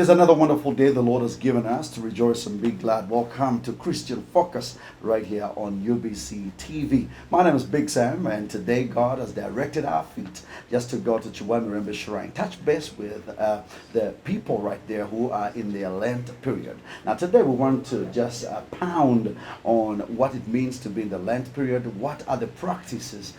is another wonderful day the Lord has given us to rejoice and be glad. Welcome to Christian Focus right here on UBC TV. My name is Big Sam, and today God has directed our feet just to go to Chiwamirembe Shrine. Touch base with the people right there who are in their Lent period. Now today we want to just pound on what it means to be in the Lent period. What are the practices?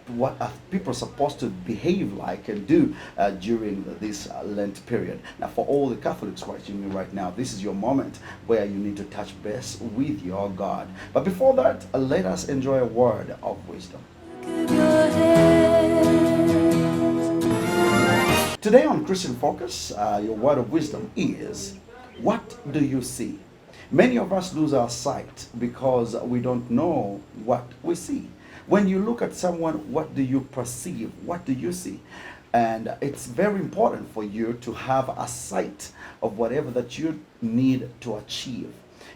What are people supposed to behave like and do during this Lent period? Now for all the Catholics watching me right now, this is your moment where you need to touch base with your God. But before that, let us enjoy a word of wisdom. Today on Christian Focus, your word of wisdom is, what do you see? Many of us lose our sight because we don't know what we see. When you look at someone, what do you perceive? What do you see? And it's very important for you to have a sight of whatever that you need to achieve.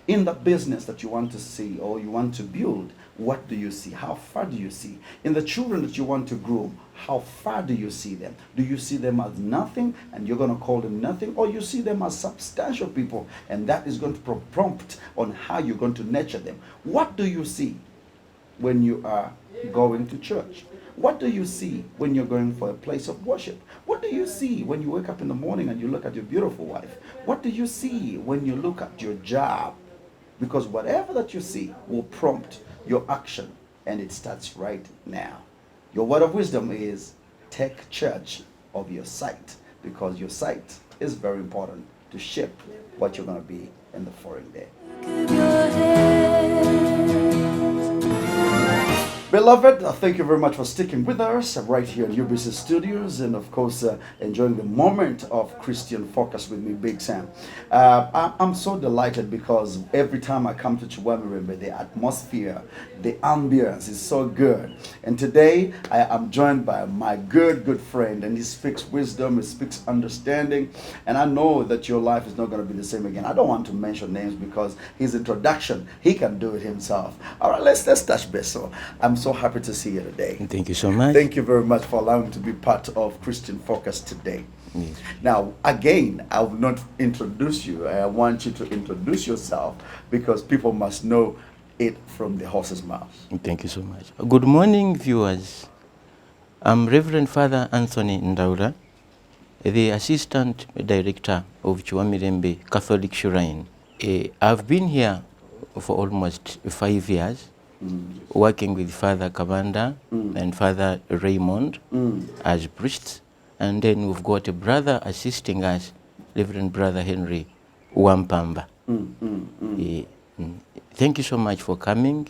In the business that you want to see or you want to build, what do you see? How far do you see? In the children that you want to groom, how far do you see them? Do you see them as nothing and you're going to call them nothing? Or you see them as substantial people and that is going to prompt on how you're going to nurture them? What do you see when you are going to church? What do you see when you're going for a place of worship? What do you see when you wake up in the morning and you look at your beautiful wife? What do you see when you look at your job? Because whatever that you see will prompt your action, and it starts right now. Your word of wisdom is, take charge of your sight, because your sight is very important to shape what you're going to be in the following day. Beloved, thank you very much for sticking with us right here in UBC Studios, and of course enjoying the moment of Christian Focus with me, Big Sam. I'm so delighted because every time I come to Chiwamirembe, the atmosphere, the ambience is so good. And today I am joined by my good friend, and he speaks wisdom, he speaks understanding, and I know that your life is not going to be the same again. I don't want to mention names because his introduction, he can do it himself. All right, let's touch base. So I'm so happy to see you today. Thank you so much. Thank you very much for allowing me to be part of Christian Focus today. Yes. Now, again, I will not introduce you. I want you to introduce yourself because people must know it from the horse's mouth. Thank you so much. Good morning, viewers. I'm Reverend Father Anthony Ndawula, the Assistant Director of Chiwamirembe Catholic Shrine. I've been here for almost 5 years. Working with Father Kabanda and Father Raymond as priests. And then we've got a brother assisting us, Reverend Brother Henry Wampamba. Thank you so much for coming.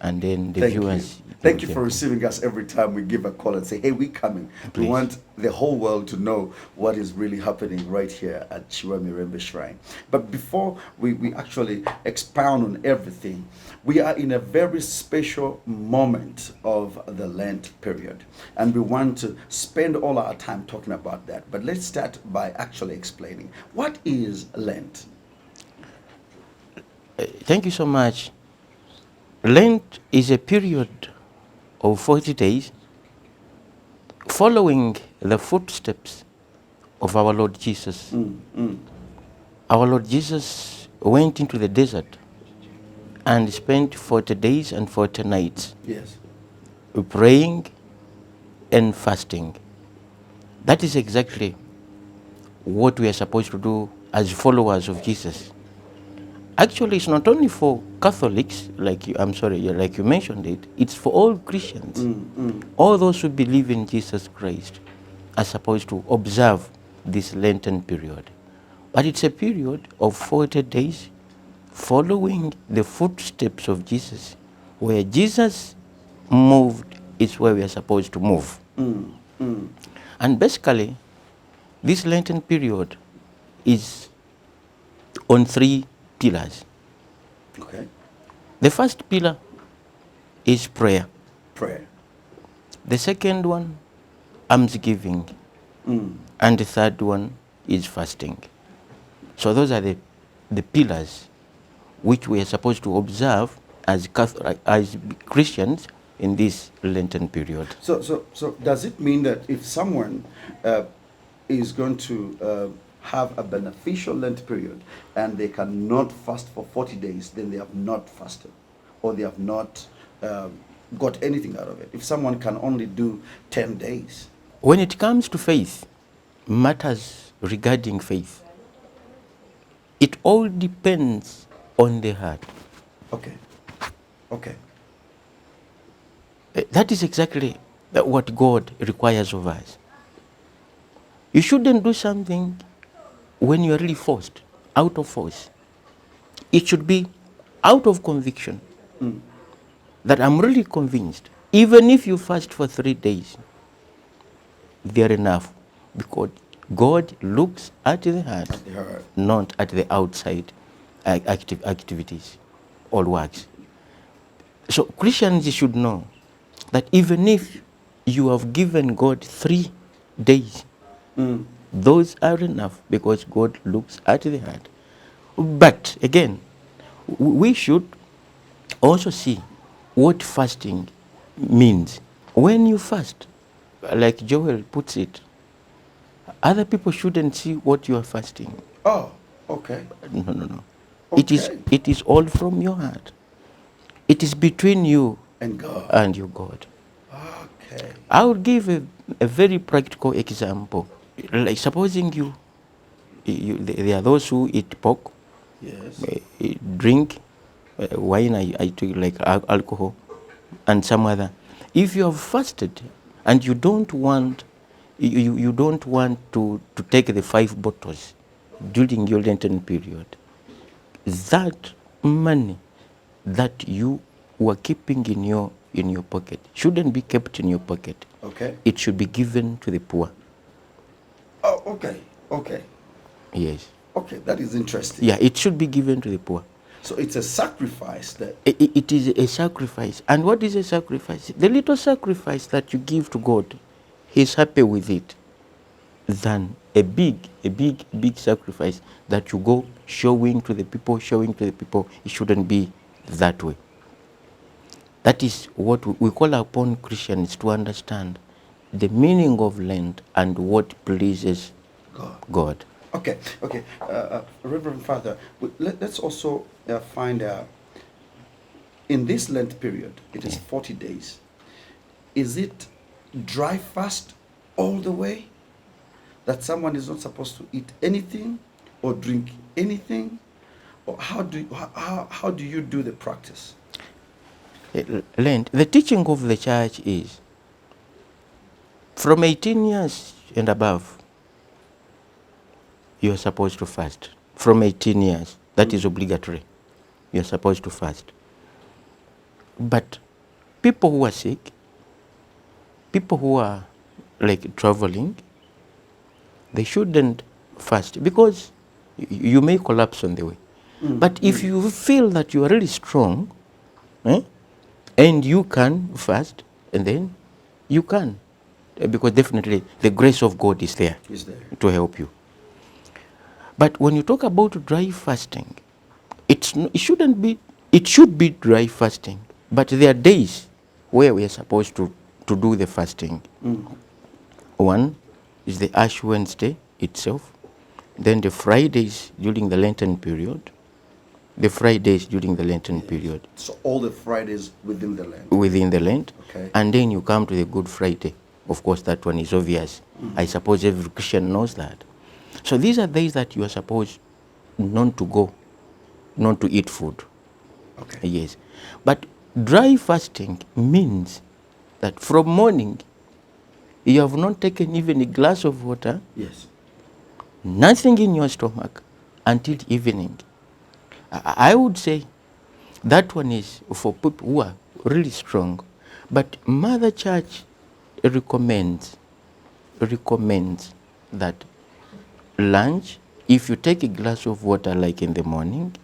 And then the viewers. Thank you for receiving us every time we give a call and say, hey, we're coming. Please. We want the whole world to know what is really happening right here at Chiwamirembe Shrine. But before we actually expound on everything, we are in a very special moment of the Lent period. And we want to spend all our time talking about that. But let's start by actually explaining, what is Lent? Thank you so much. Lent is a period of 40 days following the footsteps of our Lord Jesus. Our Lord Jesus went into the desert and spent 40 days and 40 nights praying and fasting. That is exactly what we are supposed to do as followers of Jesus. Actually, it's not only for Catholics, like you mentioned it, it's for all Christians. All those who believe in Jesus Christ are supposed to observe this Lenten period. But it's a period of 40 days following the footsteps of Jesus. Where Jesus moved is where we are supposed to move. And basically, this Lenten period is on 3 pillars. Okay. The first pillar is prayer. Prayer. The second one, almsgiving. And the third one is fasting. So those are the pillars which we are supposed to observe as Christians in this Lenten period. So does it mean that if someone is going to have a beneficial Lent period and they cannot fast for 40 days, then they have not fasted or they have not got anything out of it. If someone can only do 10 days. When it comes to faith, matters regarding faith, it all depends on the heart. Okay. Okay. That is exactly what God requires of us. You shouldn't do something when you are really forced, out of force. It should be out of conviction. That I'm really convinced, even if you fast for 3 days, they're enough. Because God looks at the heart, not at the outside activities or works. So Christians should know that even if you have given God 3 days, those are enough because God looks at the heart. But again, we should also see what fasting means. When you fast, like Joel puts it, other people shouldn't see what you are fasting. Oh, okay. No. Okay. It is all from your heart. It is between you And God. and your God. Okay. I will give a very practical example. Like supposing there are those who eat pork, Yes. drink wine, I drink like alcohol, and some other. If you have fasted and you don't want you don't want to take the 5 bottles during your Lenten period, that money that you were keeping in your pocket shouldn't be kept in your pocket. Okay. It should be given to the poor. Oh, okay. Okay. Yes. Okay, that is interesting. Yeah, it should be given to the poor. So it's a sacrifice that... It is a sacrifice. And what is a sacrifice? The little sacrifice that you give to God, He's happy with it than a big sacrifice that you go showing to the people. It shouldn't be that way. That is what we call upon Christians to understand the meaning of Lent and what pleases God. Okay. Reverend Father, let's also find in this Lent period, it is 40 days. Is it dry fast all the way? That someone is not supposed to eat anything or drink anything? Or how do you do the practice? Lent, the teaching of the church is from 18 years and above, you are supposed to fast. From 18 years, that is obligatory. You are supposed to fast. But people who are sick, people who are like traveling, they shouldn't fast because you may collapse on the way. But if you feel that you are really strong, and you can fast, and then you can. Because definitely the grace of God is there to help you. But when you talk about dry fasting, it should be dry fasting. But there are days where we are supposed to do the fasting. One is the Ash Wednesday itself, then the Fridays during the Lenten period, So all the Fridays within the Lent? Within the Lent. Okay. And then you come to the Good Friday. Of course, that one is obvious. I suppose every Christian knows that. So these are days that you are supposed not to eat food. Okay. Yes. But dry fasting means that from morning, you have not taken even a glass of water. Yes. Nothing in your stomach until evening. I would say that one is for people who are really strong. But Mother Church recommends that lunch, if you take a glass of water like in the morning,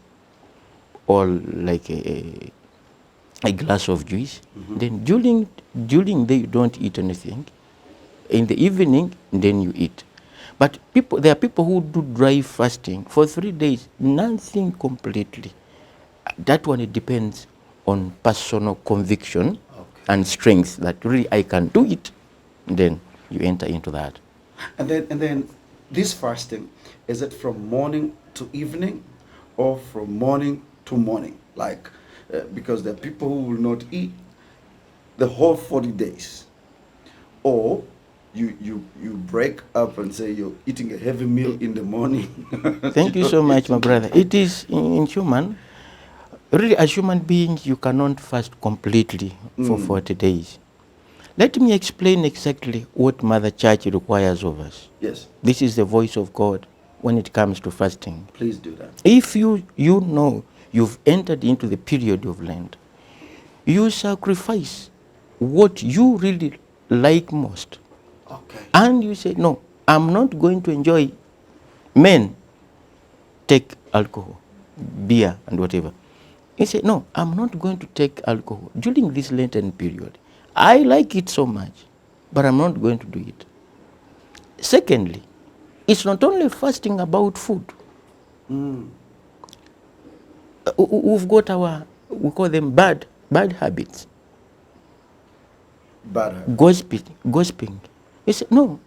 or like a glass of juice, then during the day you don't eat anything. In the evening, then you eat. But there are people who do dry fasting for 3 days, nothing completely. That one, it depends on personal conviction and strength that really I can do it. Then you enter into that. And then this fasting, is it from morning to evening or from morning to morning? Like, because there are people who will not eat the whole 40 days. Or you break up and say you're eating a heavy meal in the morning. Thank you so much, my brother. It is in human. Really, as human beings, you cannot fast completely for 40 days. Let me explain exactly what Mother Church requires of us. Yes. This is the voice of God when it comes to fasting. Please do that. If you know you've entered into the period of Lent, you sacrifice what you really like most. Okay. And you say, no, I'm not going to enjoy. Men take alcohol, beer, and whatever. You say, no, I'm not going to take alcohol during this Lenten period. I like it so much, but I'm not going to do it. Secondly, it's not only fasting about food. We've got we call them bad habits. Bad habit. Gossiping. You say, no,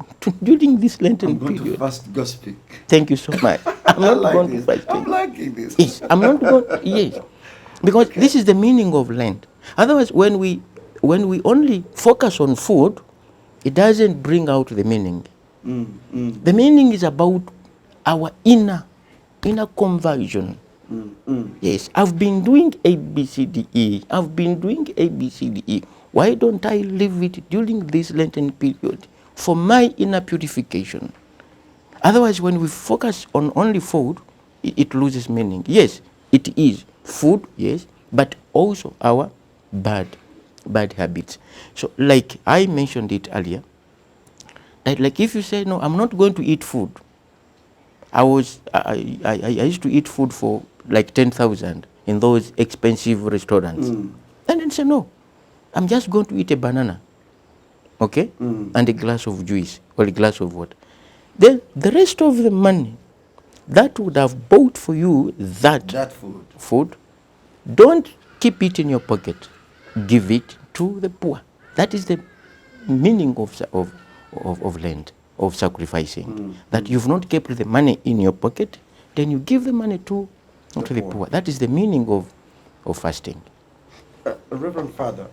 during this Lenten I'm going period. to fast gossiping. Thank you so much. I'm not like going this. to fast. I'm liking this. Yes, I'm not going. Yes, because this is the meaning of Lent. Otherwise, when we only focus on food, it doesn't bring out the meaning. The meaning is about our inner conversion. Yes, I've been doing A, B, C, D, E. I've been doing A, B, C, D, E. Why don't I leave it during this Lenten period for my inner purification? Otherwise, when we focus on only food, it loses meaning. Yes, it is food, yes, but also our bad habits. So, like I mentioned it earlier, that like if you say, no, I'm not going to eat food. I used to eat food for like 10,000 in those expensive restaurants. And then say, no, I'm just going to eat a banana, okay, and a glass of juice or a glass of water. Then the rest of the money that would have bought for you that food, don't keep it in your pocket. Give it to the poor. That is the meaning of Lent, of sacrificing. That you've not kept the money in your pocket, then you give the money to the poor. That is the meaning of fasting. Reverend Father,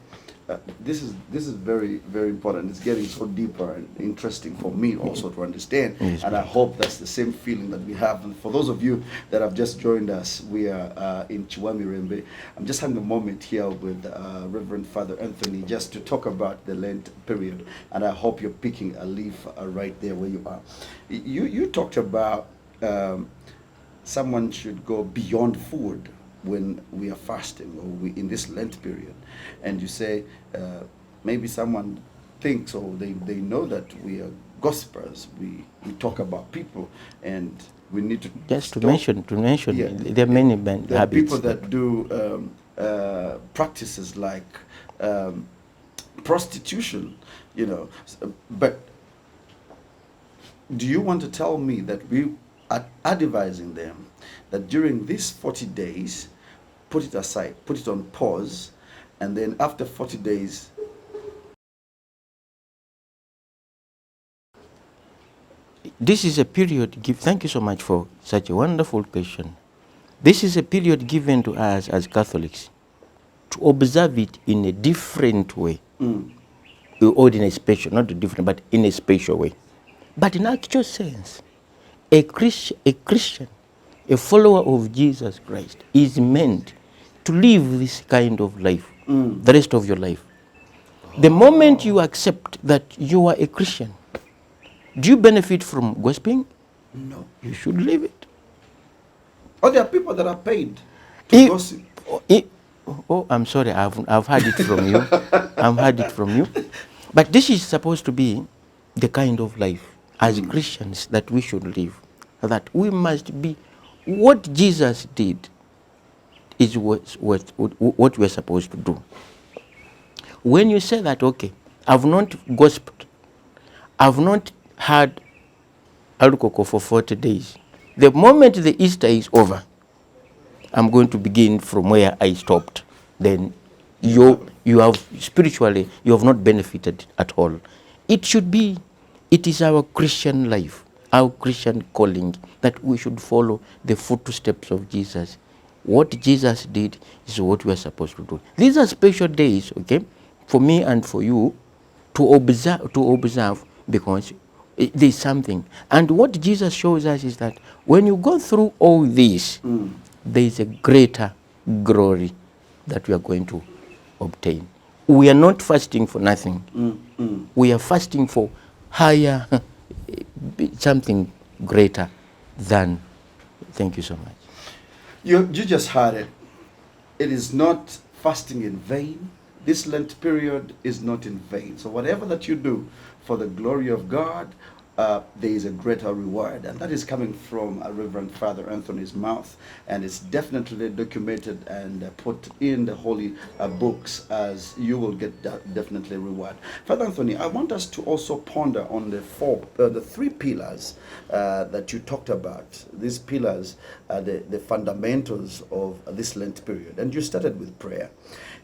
this is very, very important. It's getting so deeper and interesting for me also to understand. Yes, and I hope that's the same feeling that we have. And for those of you that have just joined us, we are in Chiwamirembe. I'm just having a moment here with Reverend Father Anthony just to talk about the Lent period. And I hope you're picking a leaf right there where you are. You talked about someone should go beyond food when we are fasting or in this Lent period. And you say maybe someone thinks or they know that we are gossipers. We talk about people and we need to just to mention yeah, there are many bad habits. People that do practices like prostitution, you know. But do you want to tell me that we are advising them that during these 40 days, put it aside, put it on pause, and then after 40 days... This is a period, thank you so much for such a wonderful question. This is a period given to us as Catholics to observe it in a different way. Or in a special, not different, but in a special way. But in actual sense, a Christian, a follower of Jesus Christ, is meant to live this kind of life the rest of your life. The moment you accept that you are a Christian, do you benefit from gossiping? No. You should leave it. Oh, there are people that are paid to gossip. Oh, I'm sorry, I've heard it from you. I've heard it from you. But this is supposed to be the kind of life as Christians that we should live. That we must be what Jesus did is what we're supposed to do. When you say that, okay, I've not gossiped, I've not had alcohol for 40 days. The moment the Easter is over, I'm going to begin from where I stopped. Then you have spiritually, you have not benefited at all. It should be It is our Christian life, our Christian calling, that we should follow the footsteps of Jesus. What Jesus did is what we are supposed to do. These are special days, okay, for me and for you to observe because there's something. And what Jesus shows us is that when you go through all this, there is a greater glory that we are going to obtain. We are not fasting for nothing. We are fasting for higher, something greater than. Thank you so much. You just heard it. It is not fasting in vain. This Lent period is not in vain. So whatever that you do for the glory of God, there is a greater reward. And that is coming from Reverend Father Anthony's mouth. And it's definitely documented and put in the holy books, as you will get definitely reward. Father Anthony, I want us to also ponder on the three pillars that you talked about. These pillars are the fundamentals of this Lent period. And you started with prayer.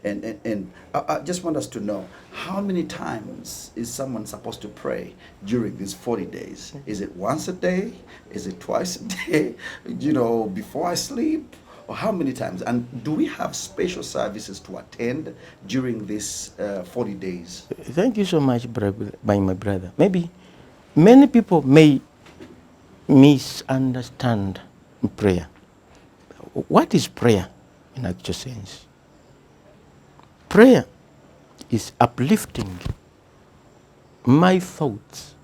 And I just want us to know, how many times is someone supposed to pray during these 40 days? Is it once a day? Is it twice a day? Before I sleep? Or how many times? And do we have special services to attend during these 40 days? Thank you so much, my brother. Maybe many people may misunderstand prayer. What is prayer in actual sense? Prayer is uplifting my thoughts,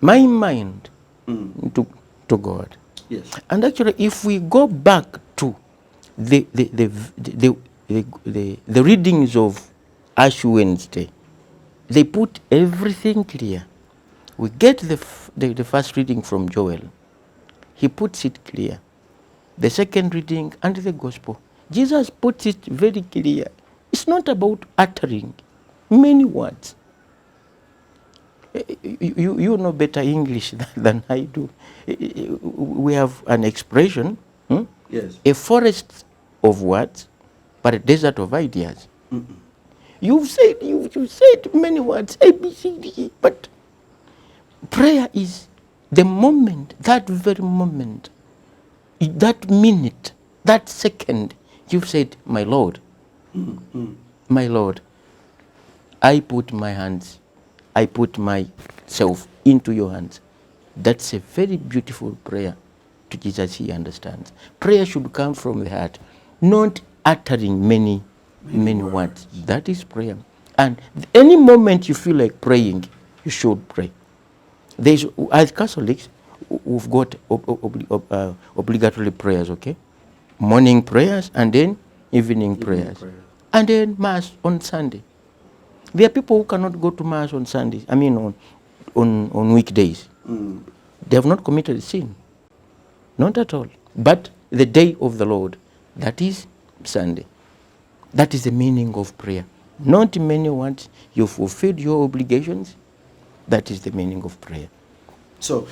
my mind to God. Yes. And actually, if we go back to the readings of Ash Wednesday, they put everything clear. We get the first reading from Joel. He puts it clear. The second reading and the gospel, Jesus puts it very clear. It's not about uttering many words. You know better English than I do. We have an expression, Yes. a forest of words, but a desert of ideas. You've said many words, A, B, C, D, E, but prayer is the moment, that very moment, that minute, that second, you've said, my Lord, my Lord, I put my hands, I put myself into your hands. That's a very beautiful prayer to Jesus. He understands. Prayer should come from the heart, not uttering many words. That is prayer. And any moment you feel like praying, you should pray. As Catholics, we've got obligatory prayers, okay? Morning prayers and then evening prayers. And then Mass on Sunday. There are people who cannot go to Mass on Sundays, on weekdays. They have not committed a sin. Not at all. But the day of the Lord, that is Sunday. That is the meaning of prayer. Not many words. You fulfilled your obligations. That is the meaning of prayer. So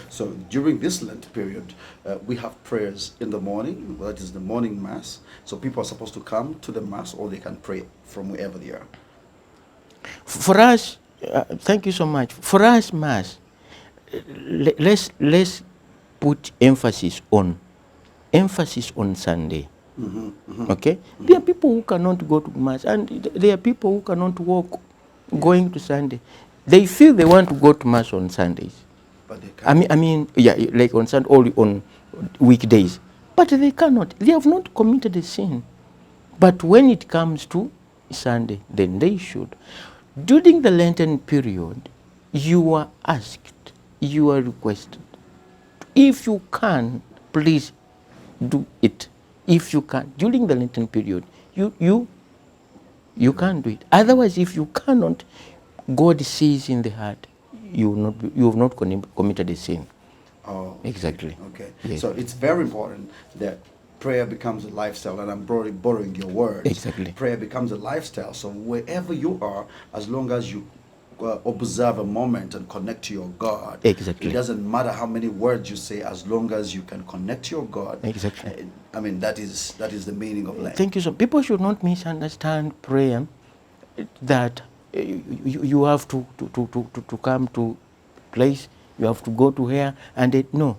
during this Lent period, we have prayers in the morning. That is the morning Mass. So people are supposed to come to the Mass, or they can pray from wherever they are. For us, thank you so much. For us, Mass, let's put emphasis on Sunday. Okay? There are people who cannot go to Mass, and there are people who cannot walk going to Sunday. They feel they want to go to Mass on Sundays. But they can't. Yeah, like on Sunday, or on weekdays. But they cannot. They have not committed a sin. But when it comes to Sunday, then they should. During the Lenten period, you are asked, you are requested, if you can, please do it. If you can, during the Lenten period, you can't do it. Otherwise, if you cannot, God sees in the heart, you have not committed a sin. Oh, Exactly. Okay. Yes. So it's very important that prayer becomes a lifestyle, and I'm borrowing your words. Exactly. Prayer becomes a lifestyle. So wherever you are, as long as you observe a moment and connect to your God. Exactly. It doesn't matter how many words you say, as long as you can connect to your God. Exactly. That is the meaning of Lent. Thank you. So people should not misunderstand prayer, that you have to come to place, you have to go to here, and it, no.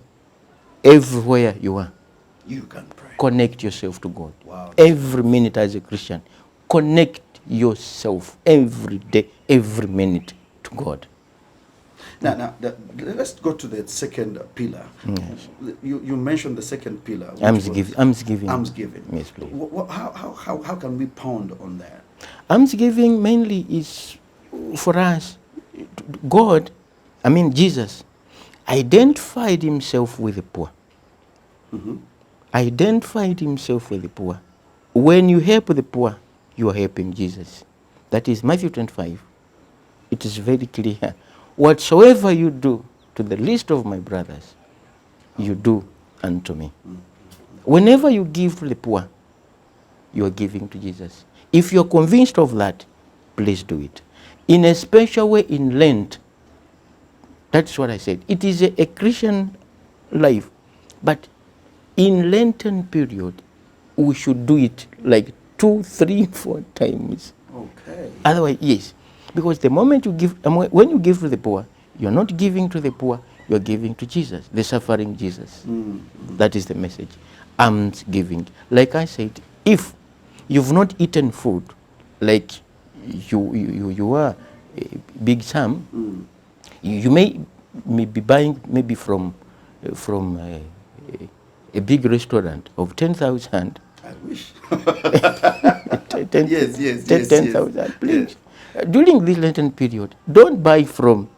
Everywhere you are, You can pray. connect yourself to God. Wow. Every minute as a Christian, connect yourself every day, every minute to God. Now, let's go to the second pillar. Yes. You mentioned the second pillar. which Almsgiving. Almsgiving. Yes, please. How can we pound on that? Almsgiving mainly is for us. God, Jesus, identified himself with the poor. Mm-hmm. Identified himself with the poor. When you help the poor, you are helping Jesus. That is Matthew 25. It is very clear. Whatsoever you do to the least of my brothers, you do unto me. Whenever you give to the poor, you are giving to Jesus. If you're convinced of that, please do it. In a special way in Lent, that's what I said. It is a Christian life. But in Lenten period, we should do it like 2, 3, 4 times. Okay. Otherwise, yes. Because the moment you give, when you give to the poor, you're not giving to the poor, you're giving to Jesus, the suffering Jesus. Mm-hmm. That is the message. Almsgiving. Like I said, if you've not eaten food, like you are Big Sam, you may be buying maybe from a big restaurant of 10,000. I wish. 10,000, yes. please. During this Lenten period, don't buy from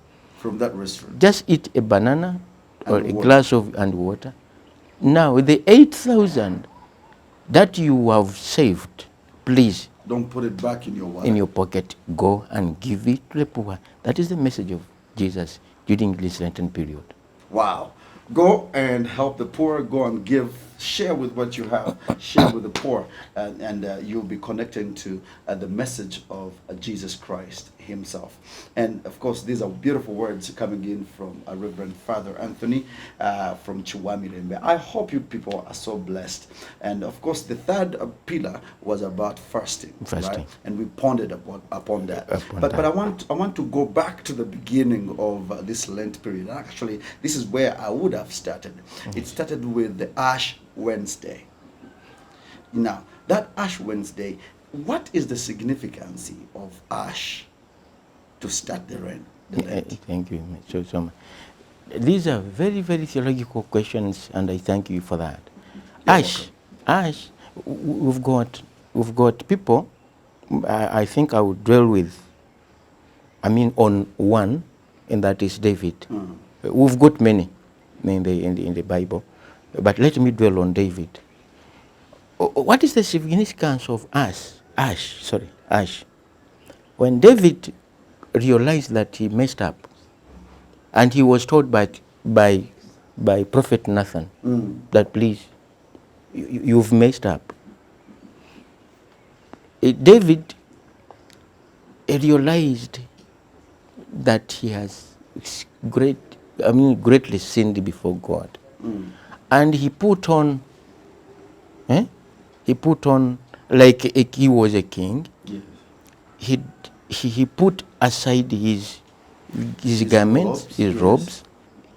that restaurant. just eat a banana or And a water. glass of and water. Now, the 8,000 that you have saved, please, Don't put it back in your wallet. in your pocket, go and give it to the poor. That is the message of Jesus during this Lenten period. Wow. Go and help the poor. Go and give. Share with what you have. Share with the poor. And you'll be connecting to the message of Jesus Christ himself. And of course, these are beautiful words coming in from Reverend Father Anthony from Chiwamirembe. I hope you people are so blessed. And of course, the third pillar was about fasting. Right? And we pondered upon that. But I want to go back to the beginning of this Lent period. Actually, this is where I would have started. It started with the Ash Wednesday. Now, that Ash Wednesday, what is the significance of Ash to start the Lent? Thank you so much. These are very, very theological questions, and I thank you for that. Ash, we've got people. I think I would dwell with, on one, and that is David. We've got many in the Bible, but let me dwell on David. What is the significance of Ash? When David realized that he messed up, and he was told by Prophet Nathan that please, you've messed up. David realized that he has greatly sinned before God, and he put on like he was a king. Yes. He put aside his garments, his robes.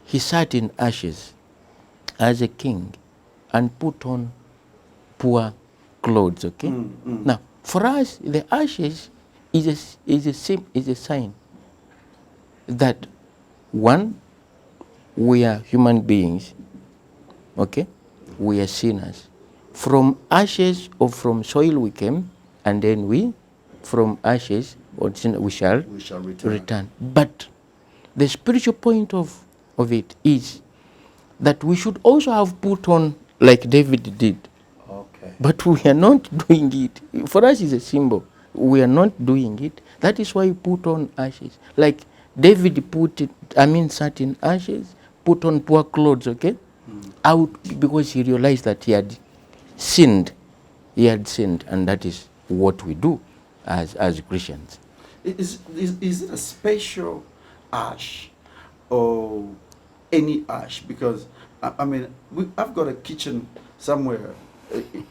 He sat in ashes as a king and put on poor clothes. Okay. Now, for us, the ashes is a sign that one, we are human beings. Okay, we are sinners. From ashes or from soil we came, and then from ashes or sin we shall return. But the spiritual point of it is that we should also have put on like David did. Okay. But we are not doing it. For us, it's a symbol. We are not doing it. That is why we put on ashes. Like David sat in ashes, put on poor clothes, okay? Out because he realized that he had sinned. And that is what we do as Christians. Is it a special ash or any ash? Because I've got a kitchen somewhere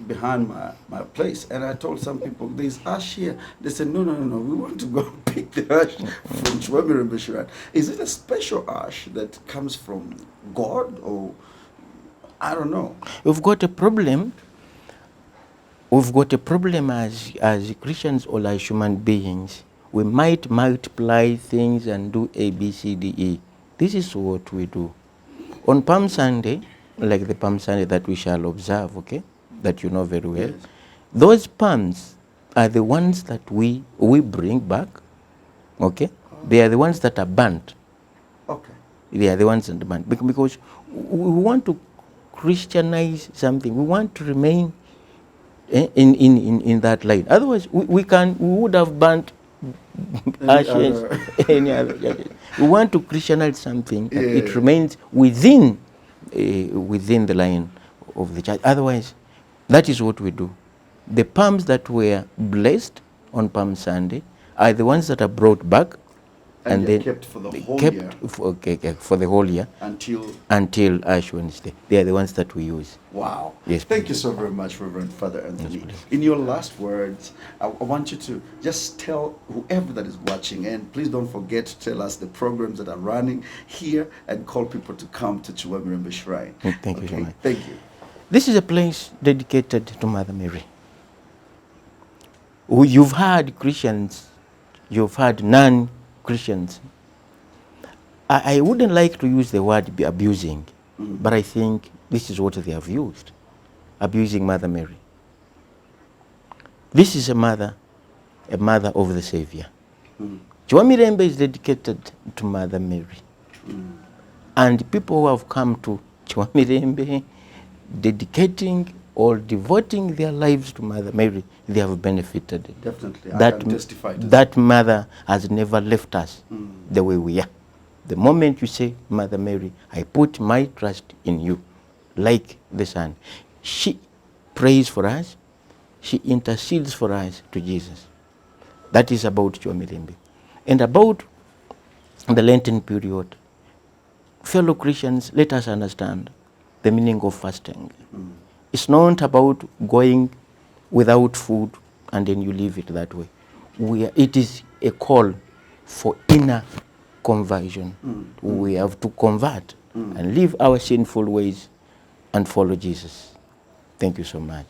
behind my place, and I told some people there's ash here. They said no, we want to go and pick the ash from Chiwamiri Shrine. Is it a special ash that comes from God, or I don't know? We've got a problem. We've got a problem as Christians or as human beings. We might multiply things and do A, B, C, D, E. This is what we do. On Palm Sunday, like the Palm Sunday that we shall observe, okay, that you know very well, Yes. those palms are the ones that we bring back, okay? They are the ones that are burnt. Okay. They are the ones that are burnt. Because we want to Christianize something. We want to remain in that line. Otherwise, we would have burnt ashes, any other churches. We want to Christianize something, and it Yeah. remains within the line of the church. Otherwise, that is what we do. The palms that were blessed on Palm Sunday are the ones that are brought back, And they're then kept for the they whole kept year for the whole year until Ash Wednesday. They are the ones that we use. wow. Yes, Thank please. you so very much, Reverend Father Anthony. Yes, please. In your last words, I want you to just tell whoever that is watching, and please don't forget to tell us the programs that are running here and call people to come to Chiwamiri Shrine. Thank you so much. Thank you. This is a place dedicated to Mother Mary. You've had Christians, you've had non-Christians. I wouldn't like to use the word abusing, but I think this is what they have used, abusing Mother Mary. This is a mother of the Savior. Chiwamirembe is dedicated to Mother Mary. And people who have come to Chiwamirembe dedicating or devoting their lives to Mother Mary, they have benefited. Definitely. I can testify to that mother has never left us the way we are. The moment you say, Mother Mary, I put my trust in you, like the Son. She prays for us. She intercedes for us to Jesus. That is about Chiwamirembe. And about the Lenten period, fellow Christians, let us understand the meaning of fasting. It's not about going without food and then you leave it that way. It is a call for inner conversion. We have to convert and leave our sinful ways and follow Jesus. Thank you so much.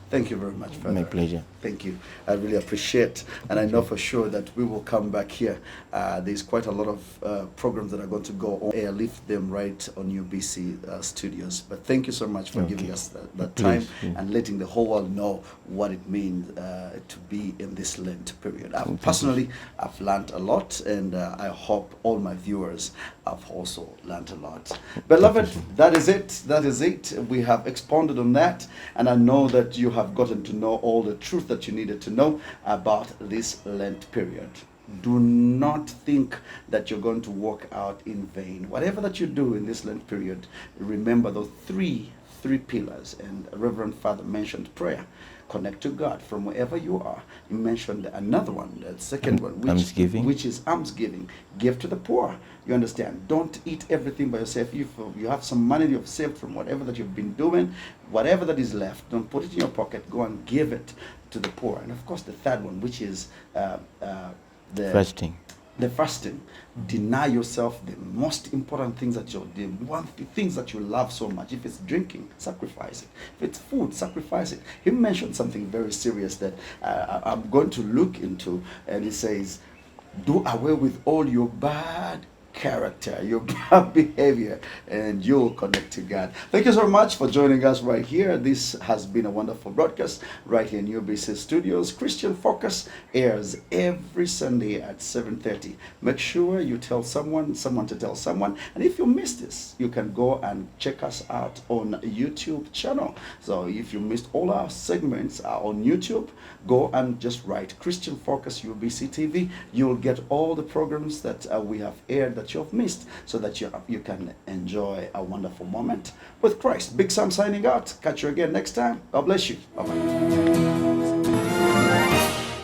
Thank you very much, Father. My pleasure. Thank you. I really appreciate, and I know for sure that we will come back here. There's quite a lot of programs that are going to go on air. Lift them right on UBC studios. But thank you so much for giving us that time and letting the whole world know what it means to be in this Lent period. Personally, I've learned a lot, and I hope all my viewers have also learned a lot. Beloved, that is it. That is it. We have expounded on that, and I know that you have gotten to know all the truth that you needed to know about this Lent period. Do not think that you're going to walk out in vain. Whatever that you do in this Lent period, remember those three pillars. And Reverend Father mentioned prayer. Connect to God from wherever you are. He mentioned another one, the second one, which is almsgiving. Give to the poor. You understand? Don't eat everything by yourself. If you have some money you've saved from whatever that you've been doing, whatever that is left, don't put it in your pocket. Go and give it to the poor. And of course, the third one, which is the Fasting. The fasting. Deny yourself the most important things that the things that you love so much. If it's drinking, sacrifice it. If it's food, sacrifice it. He mentioned something very serious that I'm going to look into, and he says, do away with all your bad character, your bad behavior, and you'll connect to God. Thank you so much for joining us right here. This has been a wonderful broadcast right here in UBC Studios. Christian Focus airs every Sunday at 7:30. Make sure you tell someone to tell someone. And if you missed this, you can go and check us out on YouTube channel. So if you missed all our segments on YouTube, go and just write Christian Focus UBC TV. You'll get all the programs that we have aired that you have missed, so that you can enjoy a wonderful moment with Christ. Big Sam signing out. Catch you again next time. God bless you. Bye-bye.